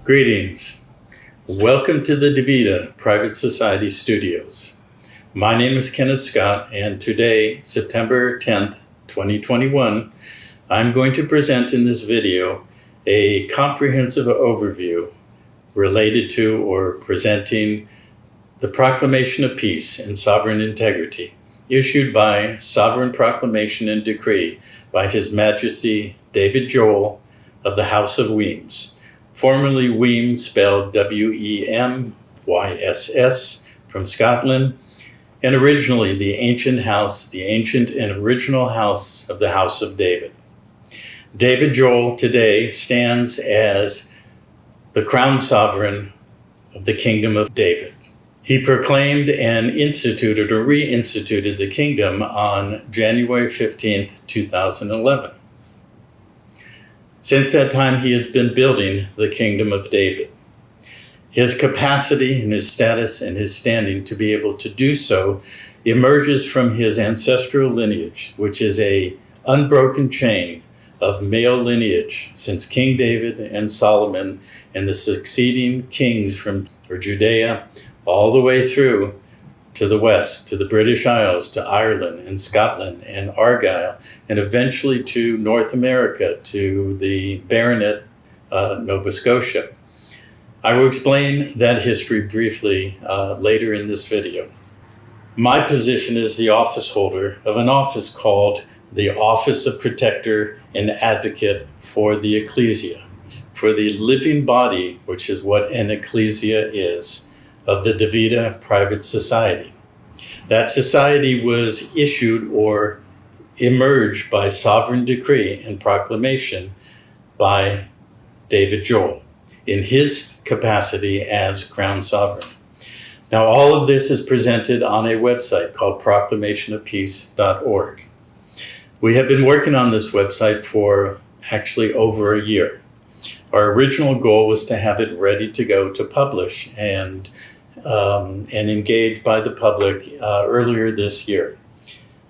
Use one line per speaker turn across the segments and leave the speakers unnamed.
Greetings. Welcome to the DeVita Private Society Studios. My name is Kenneth Scott, and today, September 10th, 2021, I'm going to present in this video a comprehensive overview related to or presenting the Proclamation of Peace and Sovereign Integrity, issued by Sovereign Proclamation and Decree by His Majesty David Joel of the House of Weems, formerly Weems spelled W-E-M-Y-S-S, from Scotland, and originally the ancient and original house of the House of David. David Joel today stands as the crown sovereign of the Kingdom of David. He proclaimed and instituted or reinstituted the kingdom on January 15th, 2011. Since that time, he has been building the Kingdom of David. His capacity and his status and his standing to be able to do so emerges from his ancestral lineage, which is an unbroken chain of male lineage since King David and Solomon and the succeeding kings from Judea all the way through to the west, to the British Isles, to Ireland and Scotland and Argyll, and eventually to North America, to the Baronet, Nova Scotia. I will explain that history briefly later in this video. My position is the office holder of an office called the Office of Protector and Advocate for the Ecclesia, for the living body, which is what an ecclesia is, of the DeVita Private Society. That society was issued or emerged by sovereign decree and proclamation by David Joel in his capacity as Crown Sovereign. Now, all of this is presented on a website called proclamationofpeace.org. We have been working on this website for actually over a year. Our original goal was to have it ready to go to publish and engaged by the public earlier this year.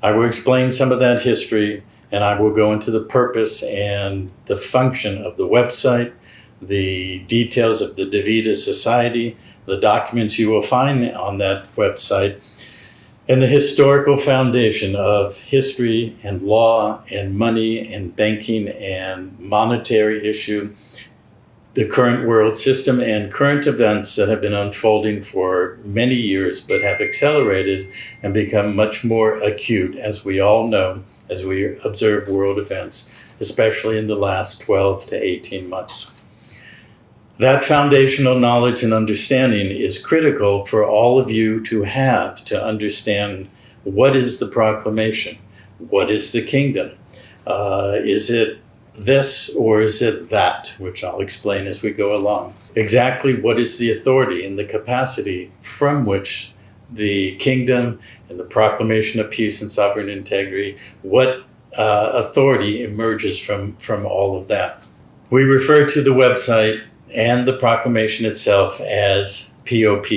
I will explain some of that history, and I will go into the purpose and the function of the website, the details of the DeVita Society, the documents you will find on that website, and the historical foundation of history and law and money and banking and monetary issue, the current world system, and current events that have been unfolding for many years but have accelerated and become much more acute, as we all know, as we observe world events, especially in the last 12 to 18 months. That foundational knowledge and understanding is critical for all of you to have to understand what is the proclamation, what is the kingdom, is it this or is it that, which I'll explain as we go along. Exactly what is the authority and the capacity from which the kingdom and the proclamation of peace and sovereign integrity, what authority emerges from all of that. We refer to the website and the proclamation itself as POP,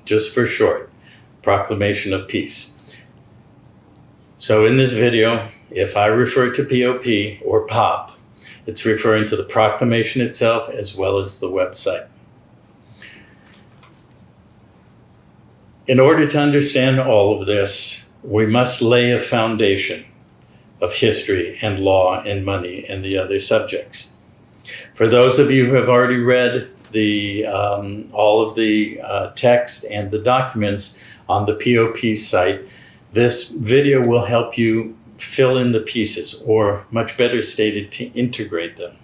just for short, Proclamation of Peace. So in this video, if I refer to POP or POP, it's referring to the proclamation itself as well as the website. In order to understand all of this, we must lay a foundation of history and law and money and the other subjects. For those of you who have already read all of the text and the documents on the POP site, this video will help you fill in the pieces, or much better stated, to integrate them.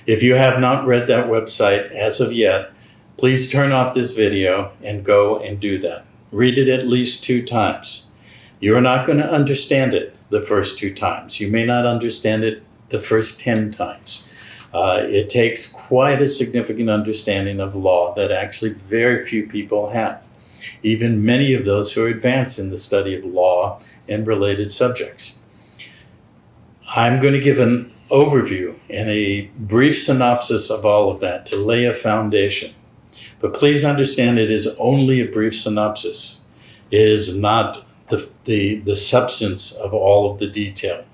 If you have not read that website as of yet, please turn off this video and go and do that. Read it at least 2 times. You're not going to understand it the first 2 times. You may not understand it the first 10 times. It takes quite a significant understanding of law that actually very few people have, even many of those who are advanced in the study of law and related subjects. I'm going to give an overview and a brief synopsis of all of that to lay a foundation. But please understand it is only a brief synopsis. It is not the substance of all of the detail.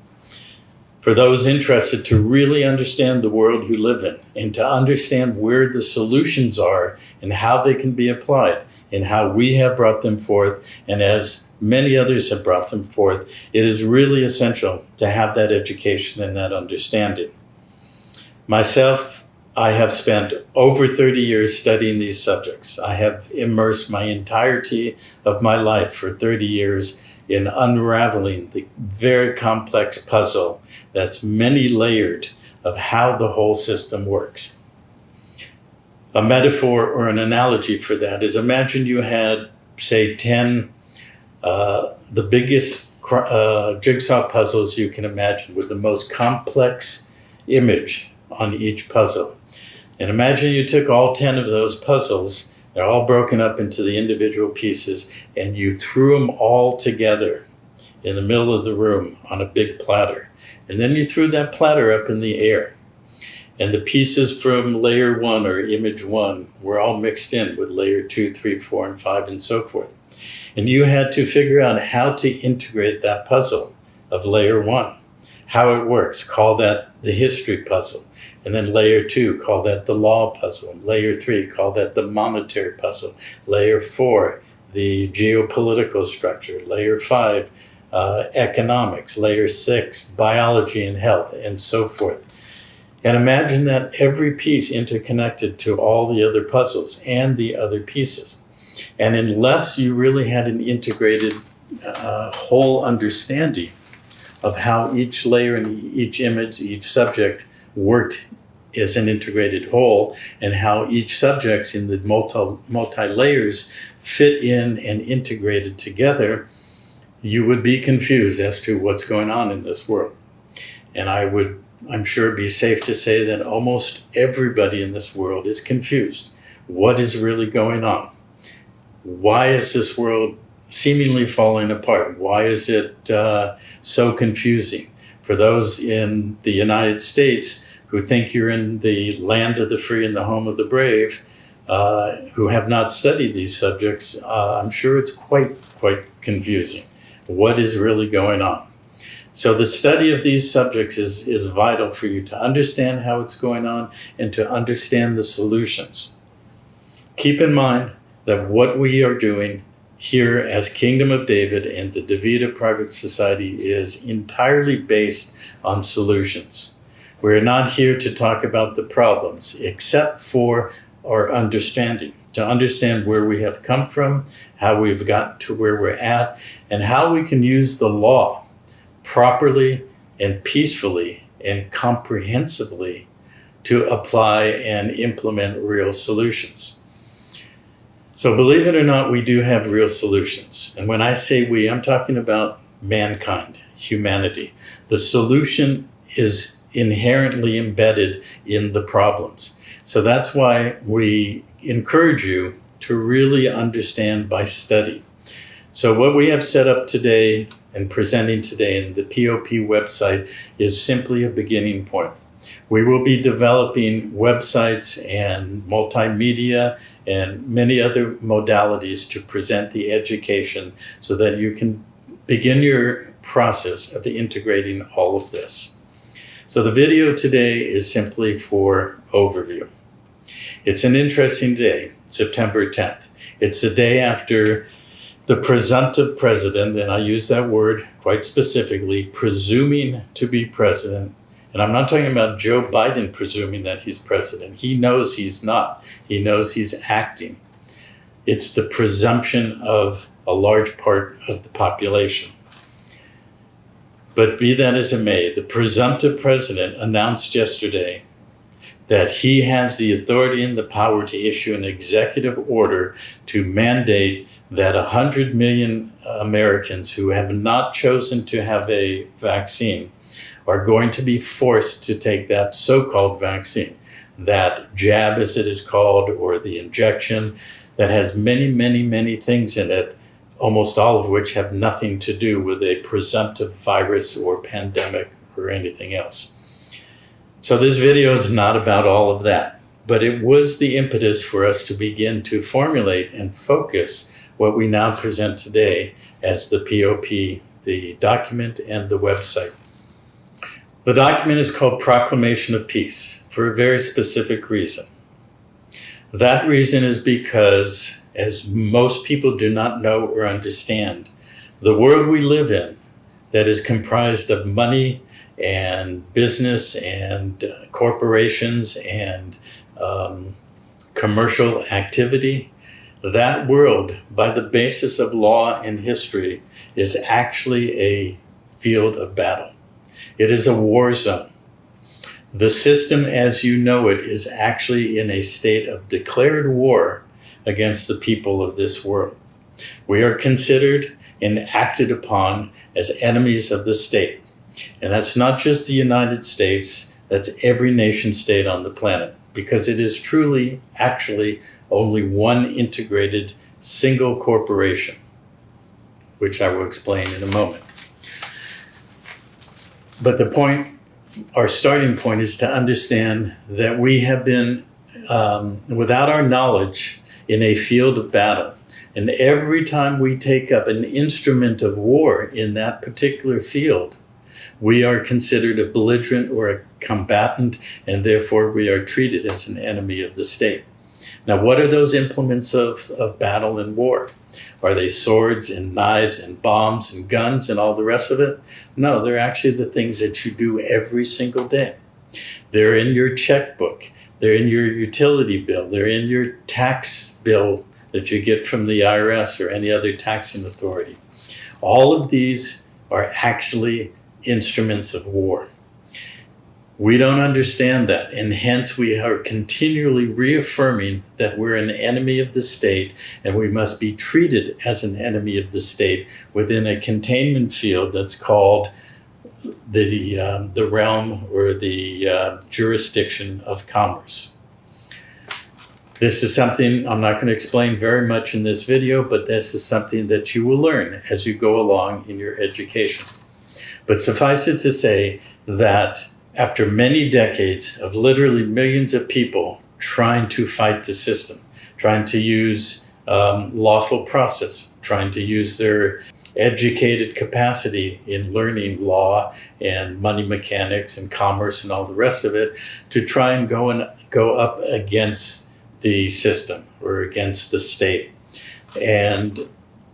For those interested to really understand the world you live in and to understand where the solutions are and how they can be applied and how we have brought them forth, and as many others have brought them forth, it is really essential to have that education and that understanding. Myself, I have spent over 30 years studying these subjects. I have immersed my entirety of my life for 30 years in unraveling the very complex puzzle that's many layered of how the whole system works. A metaphor or an analogy for that is, imagine you had, say, 10 the biggest jigsaw puzzles you can imagine with the most complex image on each puzzle. And imagine you took all 10 of those puzzles, they're all broken up into the individual pieces, and you threw them all together in the middle of the room on a big platter. And then you threw that platter up in the air. And the pieces from layer 1 or image 1 were all mixed in with layer 2, 3, 4, and 5, and so forth. And you had to figure out how to integrate that puzzle of layer 1, how it works. Call that the history puzzle. And then layer 2, call that the law puzzle. Layer 3, call that the monetary puzzle. Layer 4, the geopolitical structure. Layer 5, economics. Layer 6, biology and health, and so forth. And imagine that every piece interconnected to all the other puzzles and the other pieces. And unless you really had an integrated whole understanding of how each layer and each image, each subject worked as an integrated whole, and how each subjects in the multi-layers fit in and integrated together, you would be confused as to what's going on in this world. And I'm sure it'd be safe to say that almost everybody in this world is confused. What is really going on? Why is this world seemingly falling apart? Why is it so confusing? For those in the United States who think you're in the land of the free and the home of the brave, who have not studied these subjects, I'm sure it's quite confusing. What is really going on? So the study of these subjects is vital for you to understand how it's going on and to understand the solutions. Keep in mind that what we are doing here as Kingdom of David and the DeVita Private Society is entirely based on solutions. We're not here to talk about the problems, except for our understanding, to understand where we have come from, how we've gotten to where we're at, and how we can use the law properly and peacefully and comprehensively to apply and implement real solutions. So believe it or not, we do have real solutions. And when I say we, I'm talking about mankind, humanity. The solution is inherently embedded in the problems. So that's why we encourage you to really understand by study. So what we have set up today and presenting today in the POP website is simply a beginning point. We will be developing websites and multimedia and many other modalities to present the education so that you can begin your process of integrating all of this. So the video today is simply for overview. It's an interesting day, September 10th. It's the day after the presumptive president, and I use that word quite specifically, presuming to be president. And I'm not talking about Joe Biden presuming that he's president. He knows he's not. He knows he's acting. It's the presumption of a large part of the population. But be that as it may, the presumptive president announced yesterday that he has the authority and the power to issue an executive order to mandate that 100 million Americans who have not chosen to have a vaccine are going to be forced to take that so-called vaccine, that jab as it is called, or the injection that has many things in it, almost all of which have nothing to do with a presumptive virus or pandemic or anything else. So this video is not about all of that, but it was the impetus for us to begin to formulate and focus what we now present today as the POP, the document and the website. The document is called Proclamation of Peace for a very specific reason. That reason is because, as most people do not know or understand, the world we live in, that is comprised of money and business and corporations and commercial activity, that world, by the basis of law and history, is actually a field of battle. It is a war zone. The system as you know it is actually in a state of declared war against the people of this world. We are considered and acted upon as enemies of the state. And that's not just the United States, that's every nation state on the planet, because it is truly, actually, only one integrated single corporation, which I will explain in a moment. But the point, our starting point, is to understand that we have been, without our knowledge, in a field of battle. And every time we take up an instrument of war in that particular field, we are considered a belligerent or a combatant, and therefore we are treated as an enemy of the state. Now, what are those implements of battle and war? Are they swords and knives and bombs and guns and all the rest of it? No, they're actually the things that you do every single day. They're in your checkbook. They're in your utility bill. They're in your tax bill that you get from the IRS or any other taxing authority. All of these are actually instruments of war. We don't understand that, and hence we are continually reaffirming that we're an enemy of the state and we must be treated as an enemy of the state within a containment field that's called the realm or the jurisdiction of commerce. This is something I'm not going to explain very much in this video, but this is something that you will learn as you go along in your education. But suffice it to say that after many decades of literally millions of people trying to fight the system, trying to use lawful process, trying to use their educated capacity in learning law and money mechanics and commerce and all the rest of it, to try and go up against the system or against the state. And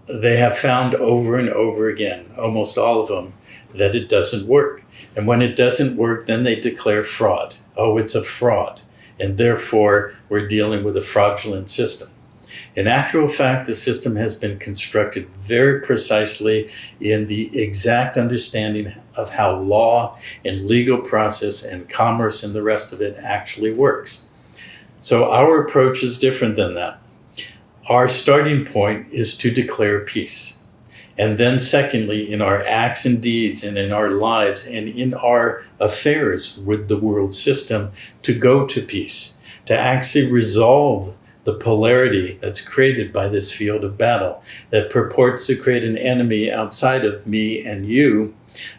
they have found over and over again, almost all of them, that it doesn't work. And when it doesn't work, then they declare fraud. Oh, it's a fraud. And therefore, we're dealing with a fraudulent system. In actual fact, the system has been constructed very precisely in the exact understanding of how law and legal process and commerce and the rest of it actually works. So our approach is different than that. Our starting point is to declare peace. And then secondly, in our acts and deeds and in our lives and in our affairs with the world system, to go to peace, to actually resolve the polarity that's created by this field of battle that purports to create an enemy outside of me and you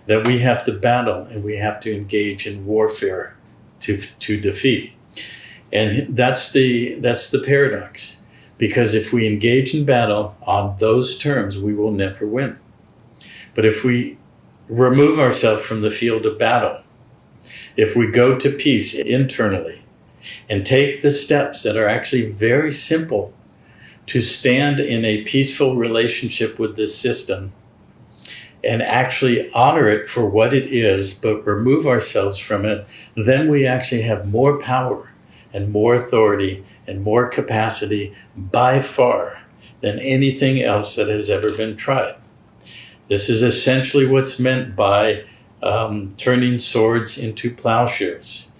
that we have to battle and we have to engage in warfare to defeat. And that's the paradox. Because if we engage in battle on those terms, we will never win. But if we remove ourselves from the field of battle, if we go to peace internally and take the steps that are actually very simple to stand in a peaceful relationship with this system and actually honor it for what it is, but remove ourselves from it, then we actually have more power and more authority and more capacity by far than anything else that has ever been tried. This is essentially what's meant by turning swords into plowshares.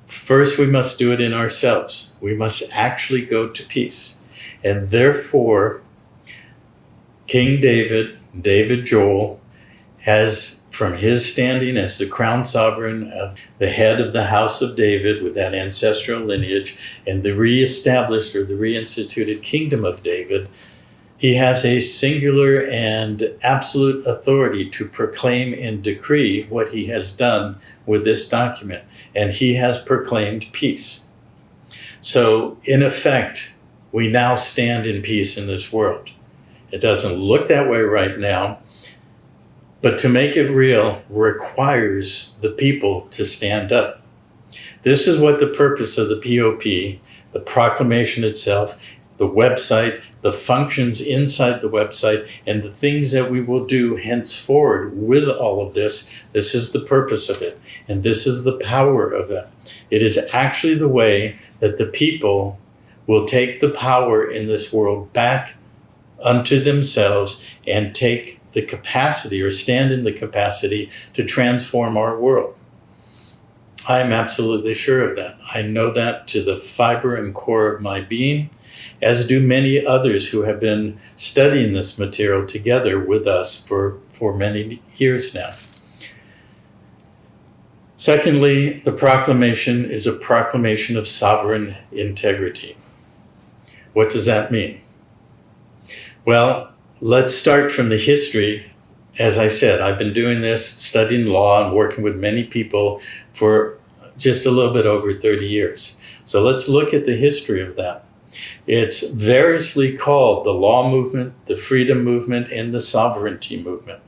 First, we must do it in ourselves. We must actually go to peace. And therefore, King David Joel, has, from his standing as the crown sovereign of the head of the house of David with that ancestral lineage and the reestablished or the reinstituted kingdom of David, he has a singular and absolute authority to proclaim and decree what he has done with this document. And he has proclaimed peace. So in effect, we now stand in peace in this world. It doesn't look that way right now, But to make it real requires the people to stand up. This is what the purpose of the POP, the proclamation itself, the website, the functions inside the website, and the things that we will do henceforward with all of this. This is the purpose of it. And this is the power of it. It is actually the way that the people will take the power in this world back unto themselves and take the capacity, or stand in the capacity, to transform our world. I'm absolutely sure of that. I know that to the fiber and core of my being, as do many others who have been studying this material together with us for many years now. Secondly, the proclamation is a proclamation of sovereign integrity. What does that mean? Well, let's start from the history. As I said, I've been doing this, studying law and working with many people for just a little bit over 30 years. So let's look at the history of that. It's variously called the law movement, the freedom movement, and the sovereignty movement.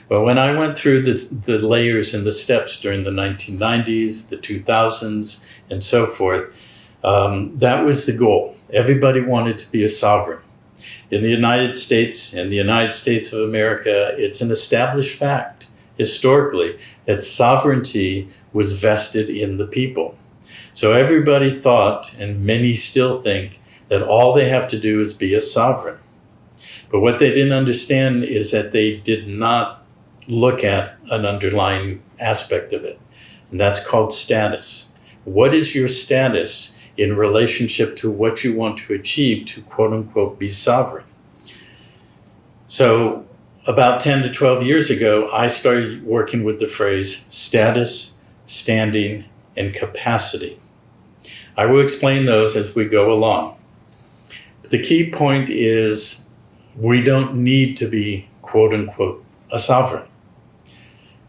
But when I went through the layers and the steps during the 1990s, the 2000s, and so forth, that was the goal. Everybody wanted to be a sovereign. In the United States and the United States of America, it's an established fact historically that sovereignty was vested in the people. So everybody thought, and many still think, that all they have to do is be a sovereign. But what they didn't understand is that they did not look at an underlying aspect of it, and that's called status. What is your status in relationship to what you want to achieve to, quote unquote, be sovereign? So about 10 to 12 years ago, I started working with the phrase status, standing, and capacity. I will explain those as we go along. But the key point is we don't need to be, quote unquote, a sovereign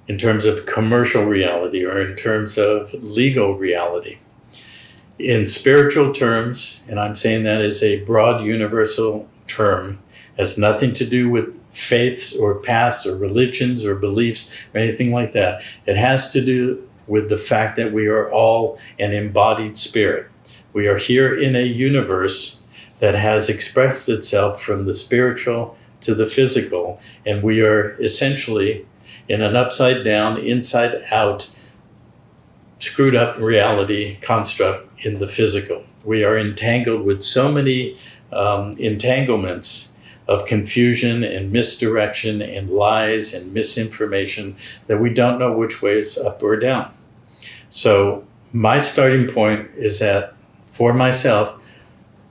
in terms of commercial reality or in terms of legal reality. In spiritual terms, and I'm saying that as a broad universal term, has nothing to do with faiths or paths or religions or beliefs or anything like that. It has to do with the fact that we are all an embodied spirit. We are here in a universe that has expressed itself from the spiritual to the physical, and we are essentially in an upside down, inside out, screwed up reality construct in the physical. We are entangled with so many entanglements of confusion and misdirection and lies and misinformation that we don't know which way is up or down. So my starting point is that for myself,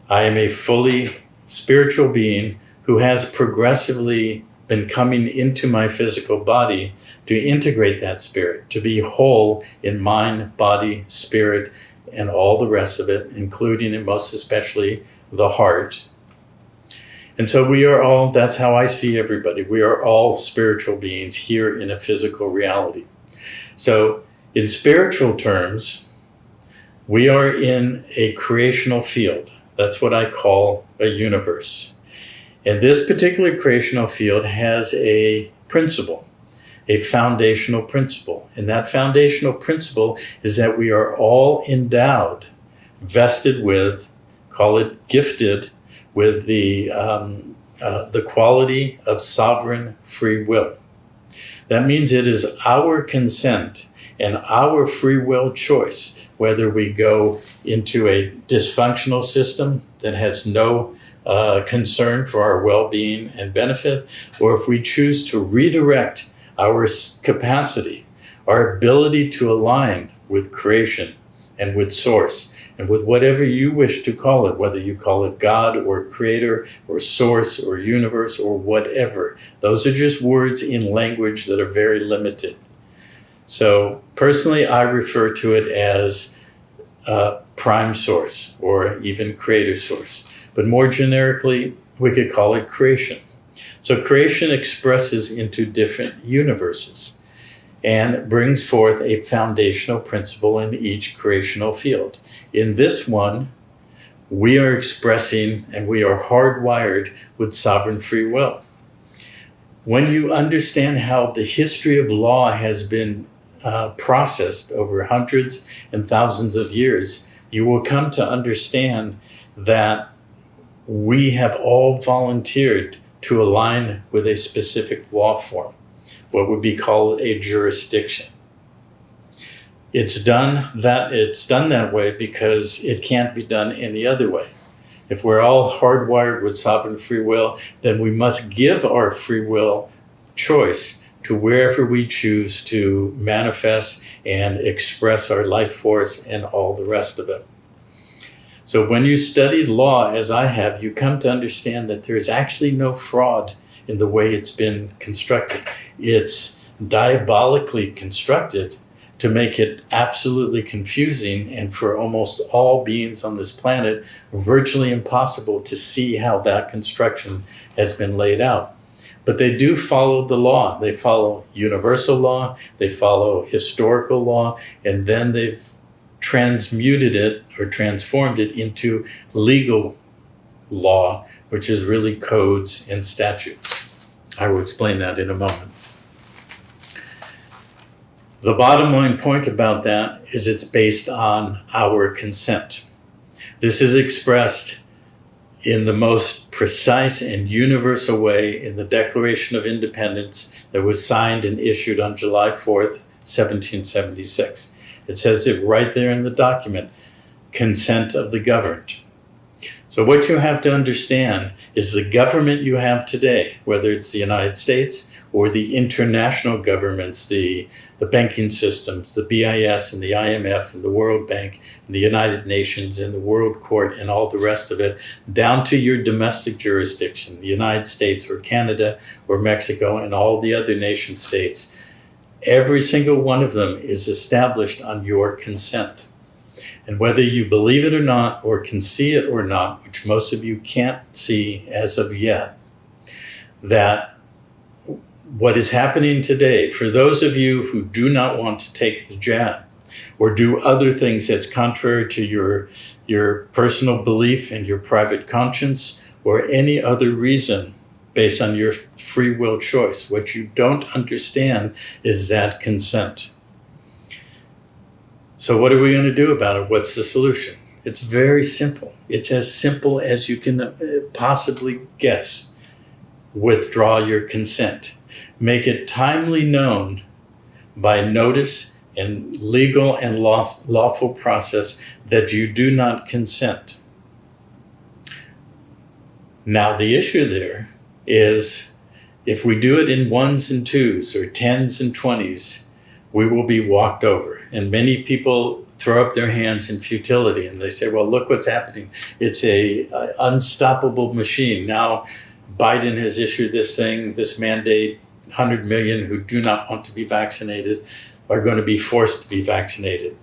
I am a fully spiritual being who has progressively been coming into my physical body to integrate that spirit, to be whole in mind, body, spirit, and all the rest of it, including and most especially the heart. And so we are all, that's how I see everybody. We are all spiritual beings here in a physical reality. So in spiritual terms, we are in a creational field. That's what I call a universe. And this particular creational field has a principle, a foundational principle. And that foundational principle is that we are all endowed, vested with, call it gifted, with the quality of sovereign free will. That means it is our consent and our free will choice whether we go into a dysfunctional system that has no concern for our well-being and benefit, or if we choose to redirect our capacity, our ability to align with creation and with source and with whatever you wish to call it, whether you call it God or creator or source or universe or whatever. Those are just words in language that are very limited. So personally, I refer to it as prime source or even creator source. But more generically, we could call it creation. So creation expresses into different universes and brings forth a foundational principle in each creational field. In this one, we are expressing and we are hardwired with sovereign free will. When you understand how the history of law has been processed over hundreds and thousands of years, you will come to understand that we have all volunteered to align with a specific law form, what would be called a jurisdiction. It's done that way because it can't be done any other way. If we're all hardwired with sovereign free will, then we must give our free will choice to wherever we choose to manifest and express our life force and all the rest of it. So when you study law, as I have, you come to understand that there is actually no fraud in the way it's been constructed. It's diabolically constructed to make it absolutely confusing and for almost all beings on this planet, virtually impossible to see how that construction has been laid out. But they do follow the law. They follow universal law, they follow historical law, and then they've transmuted it or transformed it into legal law, which is really codes and statutes. I will explain that in a moment. The bottom line point about that is it's based on our consent. This is expressed in the most precise and universal way in the Declaration of Independence that was signed and issued on July 4th, 1776. It says it right there in the document, consent of the governed. So what you have to understand is the government you have today, whether it's the United States or the international governments, the banking systems, the BIS and the IMF and the World Bank and the United Nations and the World Court and all the rest of it, down to your domestic jurisdiction, the United States or Canada or Mexico and all the other nation states, every single one of them is established on your consent. And whether you believe it or not, or can see it or not, which most of you can't see as of yet, that what is happening today, for those of you who do not want to take the jab or do other things that's contrary to your personal belief and your private conscience or any other reason based on your free will choice, what you don't understand is that consent. So what are we going to do about it? What's the solution? It's very simple. It's as simple as you can possibly guess. Withdraw your consent. Make it timely known by notice and legal and lawful process that you do not consent. Now the issue there is if we do it in ones and twos or tens and 20s, we will be walked over. And many people throw up their hands in futility and they say, well, look what's happening. It's a unstoppable machine. Now Biden has issued this thing, this mandate, 100 million who do not want to be vaccinated are going to be forced to be vaccinated.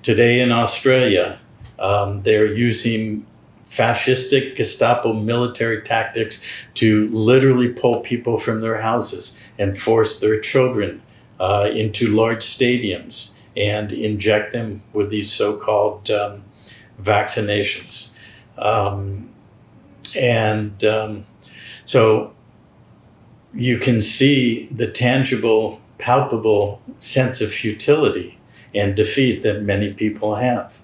Today in Australia, they're using fascistic Gestapo military tactics to literally pull people from their houses and force their children into large stadiums and inject them with these so-called vaccinations. So you can see the tangible, palpable sense of futility and defeat that many people have.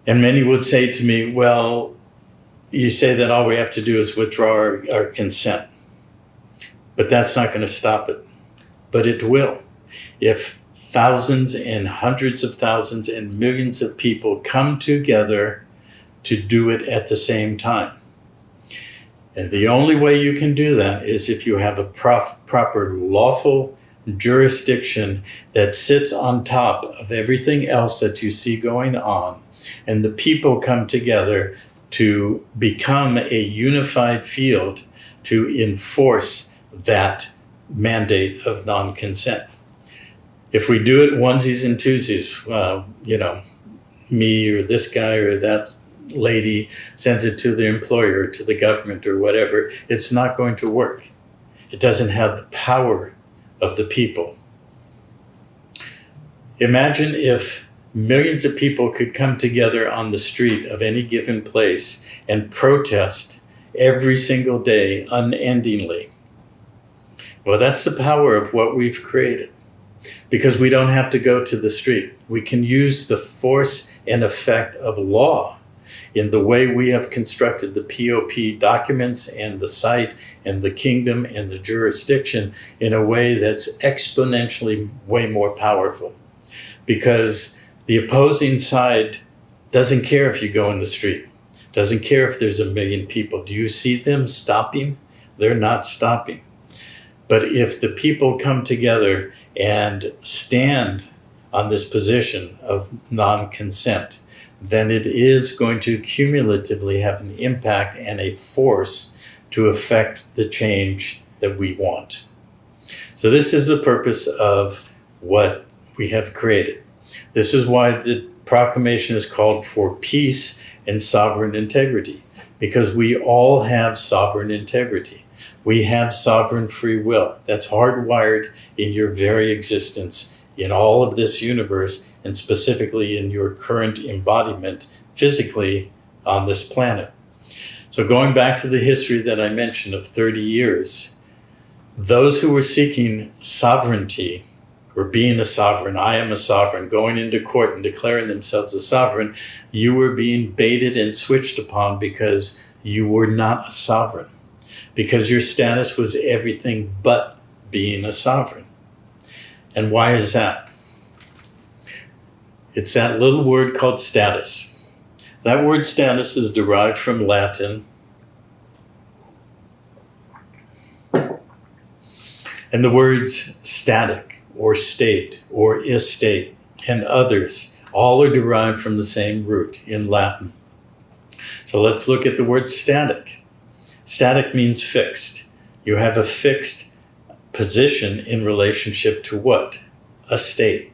And many would say to me, well, you say that all we have to do is withdraw our consent. But that's not going to stop it. But it will. If thousands and hundreds of thousands and millions of people come together to do it at the same time. And the only way you can do that is if you have a proper lawful jurisdiction that sits on top of everything else that you see going on. And the people come together to become a unified field to enforce that mandate of non-consent. If we do it onesies and twosies, me or this guy or that lady sends it to the employer, to the government or whatever, it's not going to work. It doesn't have the power of the people. Imagine if millions of people could come together on the street of any given place and protest every single day unendingly. Well, that's the power of what we've created, because we don't have to go to the street. We can use the force and effect of law in the way we have constructed the POP documents and the site and the kingdom and the jurisdiction in a way that's exponentially way more powerful. Because the opposing side doesn't care if you go in the street, doesn't care if there's 1 million people. Do you see them stopping? They're not stopping. But if the people come together and stand on this position of non-consent, then it is going to cumulatively have an impact and a force to affect the change that we want. So this is the purpose of what we have created. This is why the proclamation is called for peace and sovereign integrity, because we all have sovereign integrity. We have sovereign free will. That's hardwired in your very existence, in all of this universe, and specifically in your current embodiment physically on this planet. So going back to the history that I mentioned of 30 years, those who were seeking sovereignty, or being a sovereign, I am a sovereign, going into court and declaring themselves a sovereign, you were being baited and switched upon because you were not a sovereign, because your status was everything but being a sovereign. And why is that? It's that little word called status. That word status is derived from Latin. And the words static or state or estate and others all are derived from the same root in Latin. So let's look at the word static. Static means fixed. You have a fixed position in relationship to what? A state.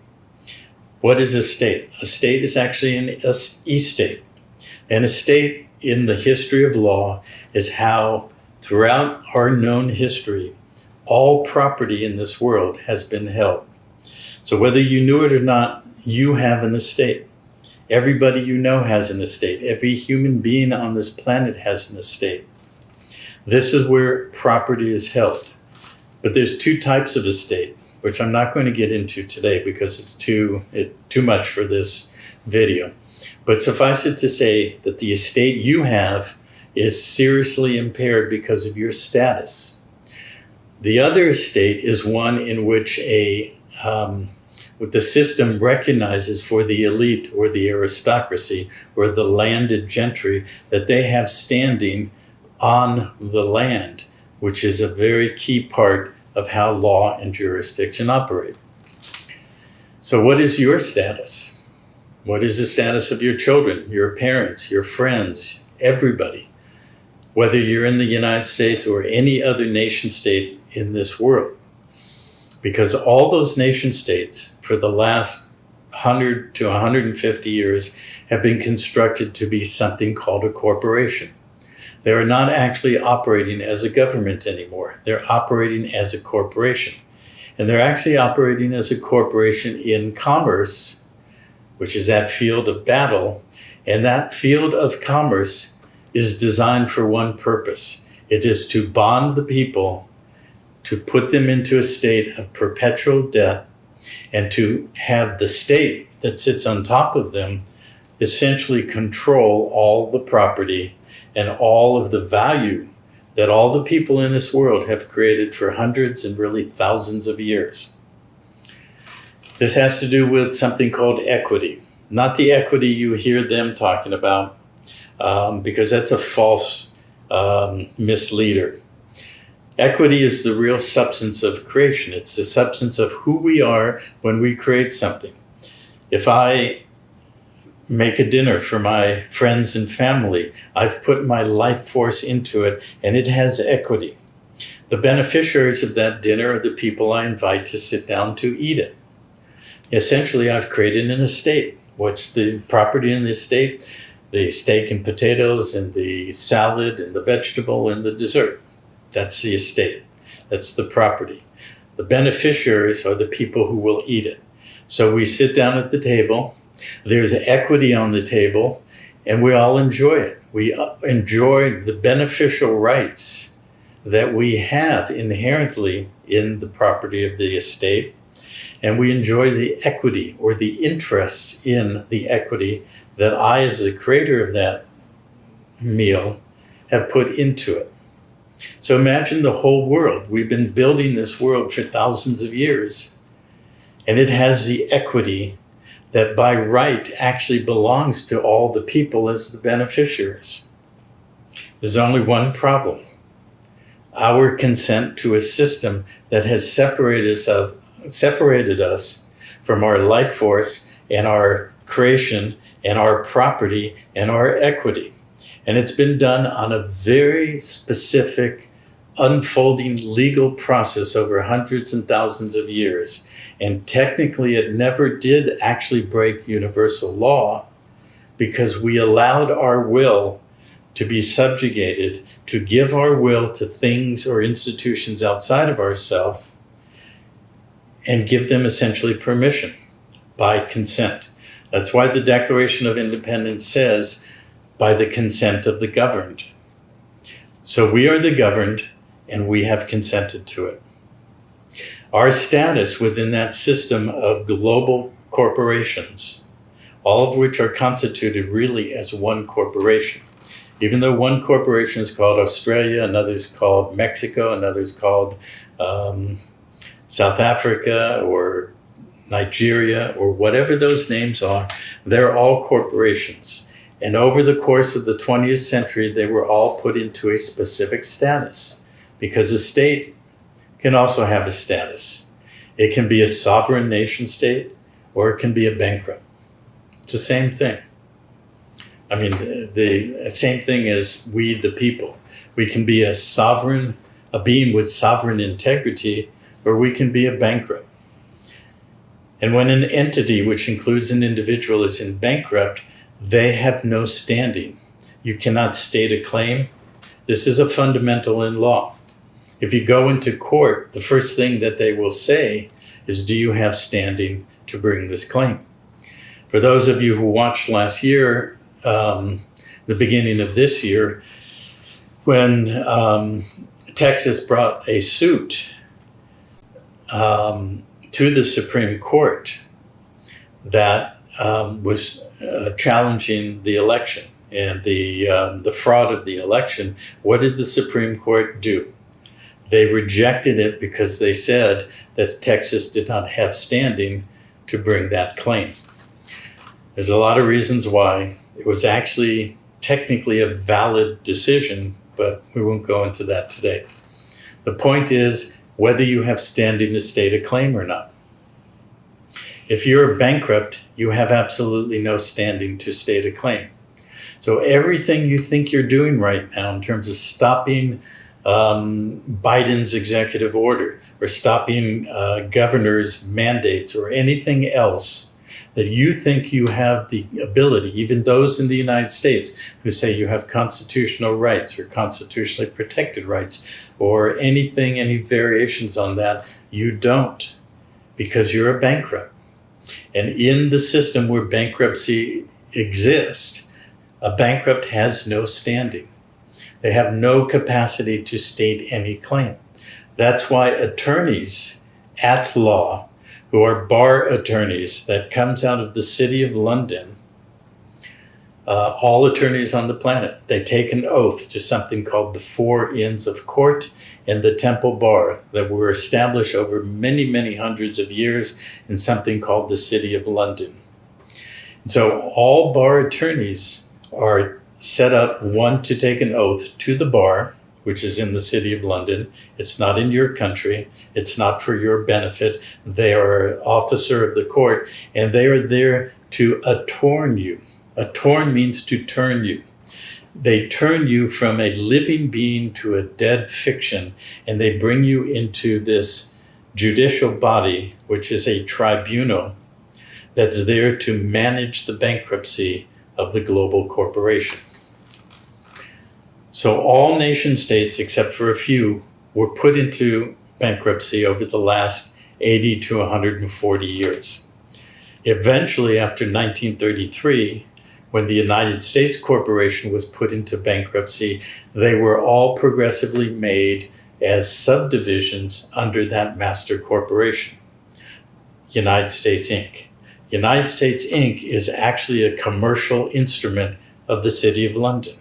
What is a state? A state is actually an estate. An estate in the history of law is how, throughout our known history, all property in this world has been held. So whether you knew it or not, you have an estate. Everybody you know has an estate. Every human being on this planet has an estate. This is where property is held. But there's two types of estate, which I'm not going to get into today because it's too much for this video. But suffice it to say that the estate you have is seriously impaired because of your status. The other estate is one in which what the system recognizes for the elite or the aristocracy or the landed gentry that they have standing on the land, which is a very key part of how law and jurisdiction operate. So what is your status? What is the status of your children, your parents, your friends, everybody? Whether you're in the United States or any other nation state in this world. Because all those nation states for the last 100 to 150 years have been constructed to be something called a corporation. They are not actually operating as a government anymore. They're operating as a corporation. And they're actually operating as a corporation in commerce, which is that field of battle. And that field of commerce is designed for one purpose. It is to bond the people, to put them into a state of perpetual debt, and to have the state that sits on top of them essentially control all the property and all of the value that all the people in this world have created for hundreds and really thousands of years. This has to do with something called equity. Not the equity you hear them talking about, because that's a false misleader. Equity is the real substance of creation. It's the substance of who we are when we create something. If I make a dinner for my friends and family, I've put my life force into it, and it has equity. The beneficiaries of that dinner are the people I invite to sit down to eat it. Essentially, I've created an estate. What's the property in the estate? The steak and potatoes and the salad and the vegetable and the dessert. That's the estate. That's the property. The beneficiaries are the people who will eat it. So we sit down at the table. There's equity on the table, and we all enjoy it. We enjoy the beneficial rights that we have inherently in the property of the estate, and we enjoy the equity or the interest in the equity that I, as the creator of that meal, have put into it. So imagine the whole world. We've been building this world for thousands of years, and it has the equity that by right actually belongs to all the people as the beneficiaries. There's only one problem: our consent to a system that has separated us from our life force and our creation and our property and our equity. And it's been done on a very specific, unfolding legal process over hundreds and thousands of years. And technically, it never did actually break universal law, because we allowed our will to be subjugated, to give our will to things or institutions outside of ourselves, and give them essentially permission by consent. That's why the Declaration of Independence says, by the consent of the governed. So we are the governed, and we have consented to it. Our status within that system of global corporations, all of which are constituted really as one corporation. Even though one corporation is called Australia, another is called Mexico, another is called South Africa or Nigeria, or whatever those names are, they're all corporations. And over the course of the 20th century, they were all put into a specific status, because a state can also have a status. It can be a sovereign nation state, or it can be a bankrupt. It's the same thing. I mean, the same thing as we, the people. We can be a sovereign, a being with sovereign integrity, or we can be a bankrupt. And when an entity, which includes an individual, is in bankrupt, they have no standing. You cannot state a claim. This is a fundamental in law. If you go into court, the first thing that they will say is, do you have standing to bring this claim? For those of you who watched last year, the beginning of this year, when Texas brought a suit to the Supreme Court that was challenging the election and the fraud of the election, what did the Supreme Court do? They rejected it because they said that Texas did not have standing to bring that claim. There's a lot of reasons why. It was actually technically a valid decision, but we won't go into that today. The point is whether you have standing to state a claim or not. If you're bankrupt, you have absolutely no standing to state a claim. So everything you think you're doing right now in terms of stopping Biden's executive order, or stopping governor's mandates, or anything else that you think you have the ability, even those in the United States who say you have constitutional rights or constitutionally protected rights, or anything, any variations on that, you don't, because you're a bankrupt. And in the system where bankruptcy exists, a bankrupt has no standing. They have no capacity to state any claim. That's why attorneys at law, who are bar attorneys, that comes out of the City of London, all attorneys on the planet, they take an oath to something called the Four Inns of Court and the Temple Bar, that were established over many, many hundreds of years in something called the City of London. And so all bar attorneys are set up, one, to take an oath to the bar, which is in the City of London. It's not in your country. It's not for your benefit. They are an officer of the court, and they are there to attorn you. Attorn means to turn you. They turn you from a living being to a dead fiction, and they bring you into this judicial body, which is a tribunal that's there to manage the bankruptcy of the global corporation. So all nation states, except for a few, were put into bankruptcy over the last 80 to 140 years. Eventually, after 1933, when the United States Corporation was put into bankruptcy, they were all progressively made as subdivisions under that master corporation, United States Inc. United States Inc. is actually a commercial instrument of the City of London,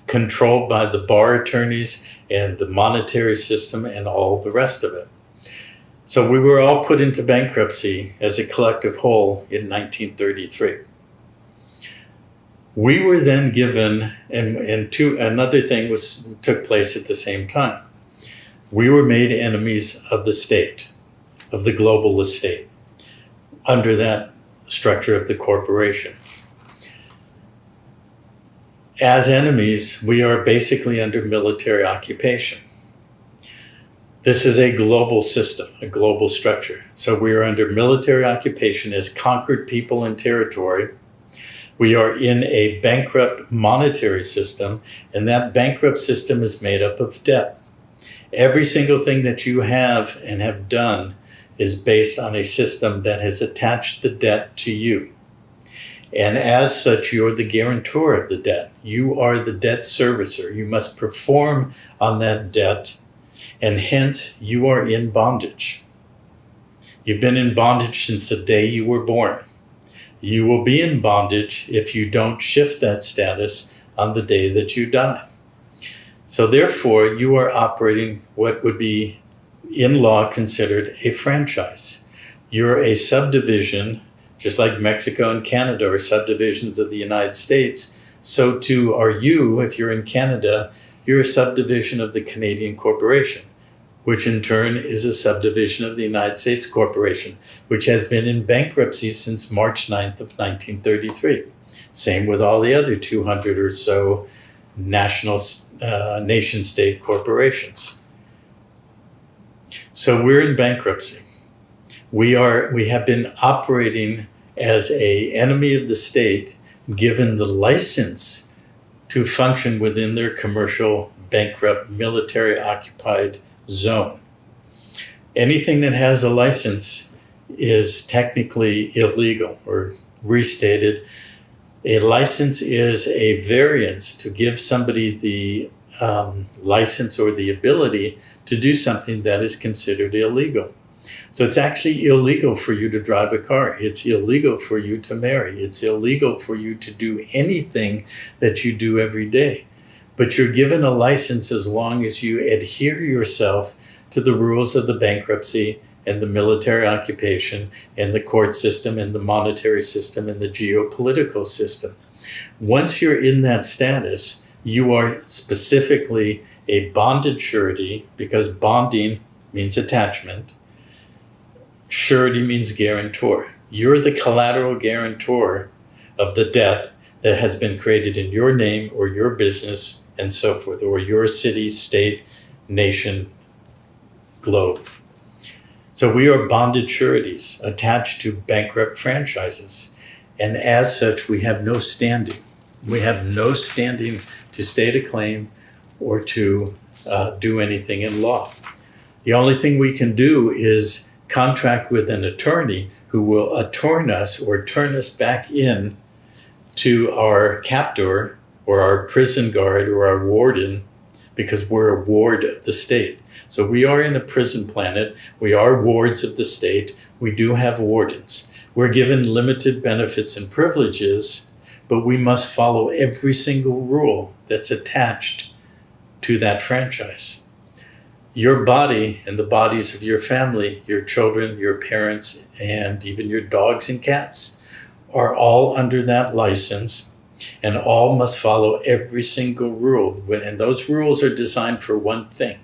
controlled by the bar attorneys and the monetary system and all the rest of it. So we were all put into bankruptcy as a collective whole in 1933. We were then given, another thing took place at the same time. We were made enemies of the state, of the global estate, under that structure of the corporation. As enemies, we are basically under military occupation. This is a global system, a global structure. So we are under military occupation as conquered people and territory. We are in a bankrupt monetary system, and that bankrupt system is made up of debt. Every single thing that you have and have done is based on a system that has attached the debt to you. And as such, you're the guarantor of the debt. You are the debt servicer. You must perform on that debt, and hence you are in bondage. You've been in bondage since the day you were born. You will be in bondage if you don't shift that status on the day that you die. So therefore, you are operating what would be in law considered a franchise. You're a subdivision, just like Mexico and Canada are subdivisions of the United States. So too are you, if you're in Canada, you're a subdivision of the Canadian Corporation, which in turn is a subdivision of the United States Corporation, which has been in bankruptcy since March 9th of 1933. Same with all the other 200 or so national nation-state corporations. So we're in bankruptcy. We have been operating as an enemy of the state, given the license to function within their commercial, bankrupt, military-occupied zone. Anything that has a license is technically illegal, or restated. A license is a variance to give somebody the license or the ability to do something that is considered illegal. So it's actually illegal for you to drive a car. It's illegal for you to marry. It's illegal for you to do anything that you do every day. But you're given a license as long as you adhere yourself to the rules of the bankruptcy and the military occupation and the court system and the monetary system and the geopolitical system. Once you're in that status, you are specifically a bonded surety, because bonding means attachment. Surety means guarantor. You're the collateral guarantor of the debt that has been created in your name or your business and so forth, or your city, state, nation, globe. So we are bonded sureties attached to bankrupt franchises. And as such, we have no standing. We have no standing to state a claim or to do anything in law. The only thing we can do is contract with an attorney who will attorn us or turn us back in to our captor or our prison guard or our warden, because we're a ward of the state. So we are in a prison planet. We are wards of the state. We do have wardens. We're given limited benefits and privileges, but we must follow every single rule that's attached to that franchise. Your body and the bodies of your family, your children, your parents, and even your dogs and cats are all under that license, and all must follow every single rule. And those rules are designed for one thing: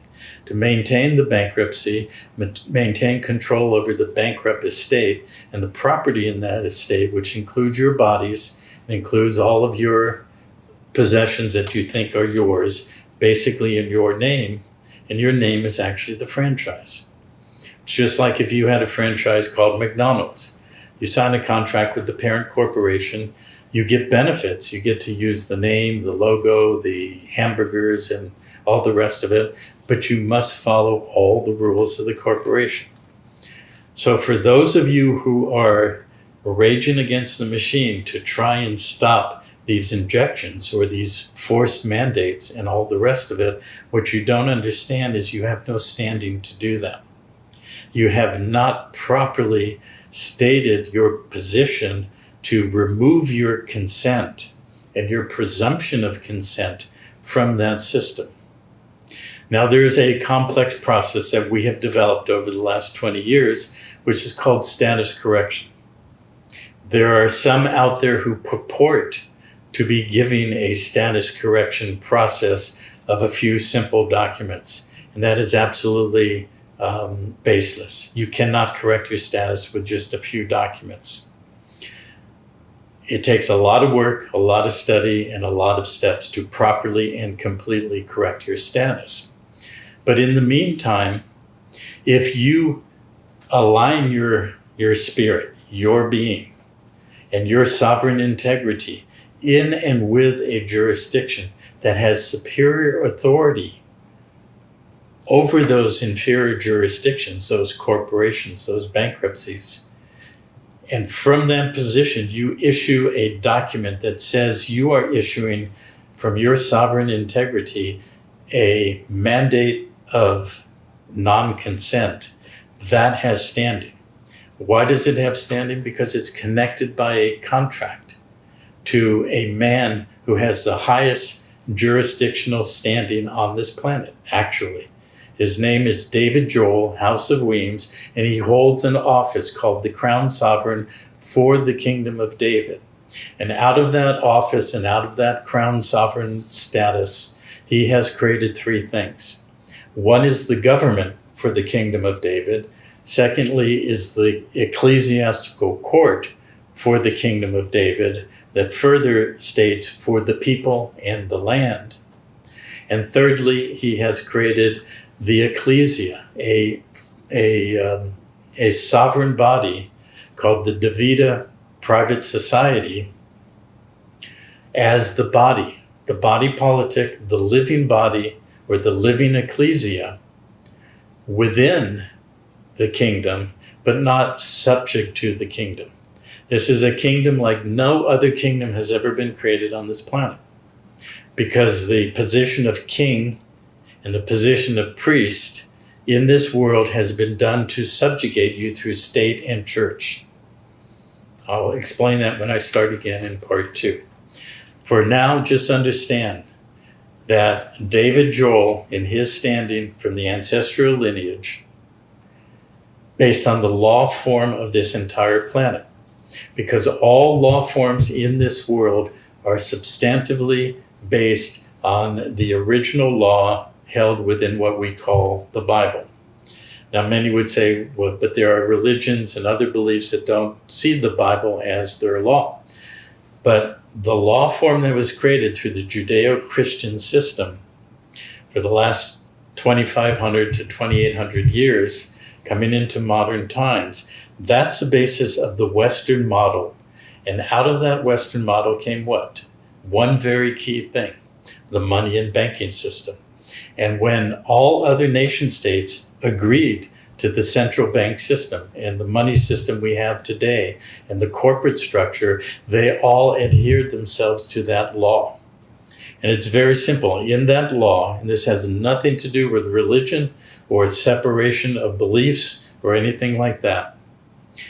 to maintain the bankruptcy, maintain control over the bankrupt estate and the property in that estate, which includes your bodies, includes all of your possessions that you think are yours, basically in your name, and your name is actually the franchise. It's just like if you had a franchise called McDonald's. You sign a contract with the parent corporation, you get benefits. You get to use the name, the logo, the hamburgers, and all the rest of it, but you must follow all the rules of the corporation. So for those of you who are raging against the machine to try and stop these injections or these forced mandates and all the rest of it, what you don't understand is you have no standing to do that. You have not properly stated your position to remove your consent and your presumption of consent from that system. Now, there is a complex process that we have developed over the last 20 years, which is called status correction. There are some out there who purport to be giving a status correction process of a few simple documents, and that is absolutely baseless. You cannot correct your status with just a few documents. It takes a lot of work, a lot of study, and a lot of steps to properly and completely correct your status. But in the meantime, if you align your spirit, your being, and your sovereign integrity in and with a jurisdiction that has superior authority over those inferior jurisdictions, those corporations, those bankruptcies, and from that position, you issue a document that says you are issuing from your sovereign integrity a mandate of non-consent, that has standing. Why does it have standing? Because it's connected by a contract to a man who has the highest jurisdictional standing on this planet, actually. His name is David Joel, House of Weems, and he holds an office called the Crown Sovereign for the Kingdom of David. And out of that office and out of that Crown Sovereign status, he has created three things. One is the government for the Kingdom of David. Secondly is the ecclesiastical court for the Kingdom of David that further states for the people and the land. And thirdly, he has created the ecclesia, a sovereign body called the Davida Private Society, as the body politic, the living body, or the living ecclesia within the kingdom, but not subject to the kingdom. This is a kingdom like no other kingdom has ever been created on this planet, because the position of king and the position of priest in this world has been done to subjugate you through state and church. I'll explain that when I start again in part 2. For now, just understand that David Joel, in his standing from the ancestral lineage, based on the law form of this entire planet, because all law forms in this world are substantively based on the original law held within what we call the Bible. Now, many would say, well, but there are religions and other beliefs that don't see the Bible as their law. But the law form that was created through the Judeo-Christian system for the last 2,500 to 2,800 years, coming into modern times, that's the basis of the Western model. And out of that Western model came what? One very key thing, the money and banking system. And when all other nation states agreed to the central bank system and the money system we have today and the corporate structure, they all adhered themselves to that law. And it's very simple. In that law, and this has nothing to do with religion or separation of beliefs or anything like that,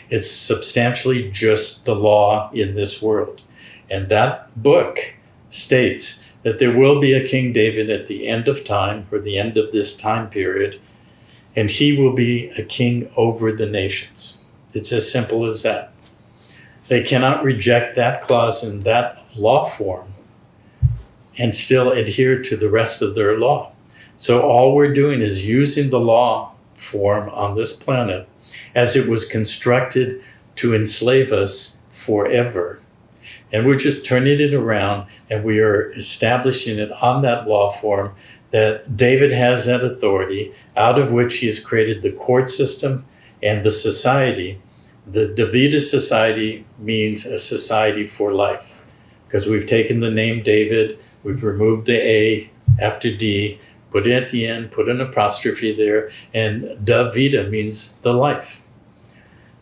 it's substantially just the law in this world. And that book states that there will be a King David at the end of time, or the end of this time period, and he will be a king over the nations. It's as simple as that. They cannot reject that clause in that law form and still adhere to the rest of their law. So all we're doing is using the law form on this planet as it was constructed to enslave us forever. And we're just turning it around, and we are establishing it on that law form that David has that authority, out of which he has created the court system and the society. The Davida society means a society for life, because we've taken the name David, we've removed the A after D, put it at the end, put an apostrophe there, and Davida means the life.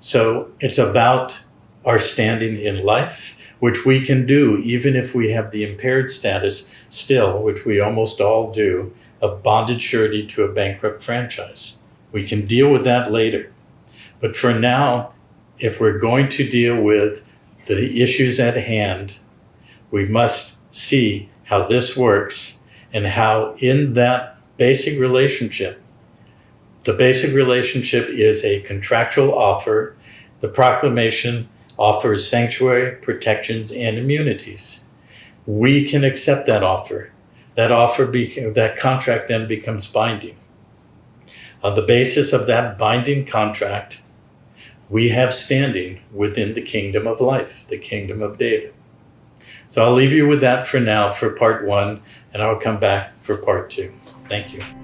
So it's about our standing in life. which we can do even if we have the impaired status still, which we almost all do, of bonded surety to a bankrupt franchise. We can deal with that later. But for now, if we're going to deal with the issues at hand, we must see how this works and how in that basic relationship, the basic relationship is a contractual offer. The proclamation offers sanctuary, protections, and immunities. We can accept that offer. That contract then becomes binding. On the basis of that binding contract, we have standing within the kingdom of life, the kingdom of David. So I'll leave you with that for now for part 1, and I'll come back for part 2. Thank you.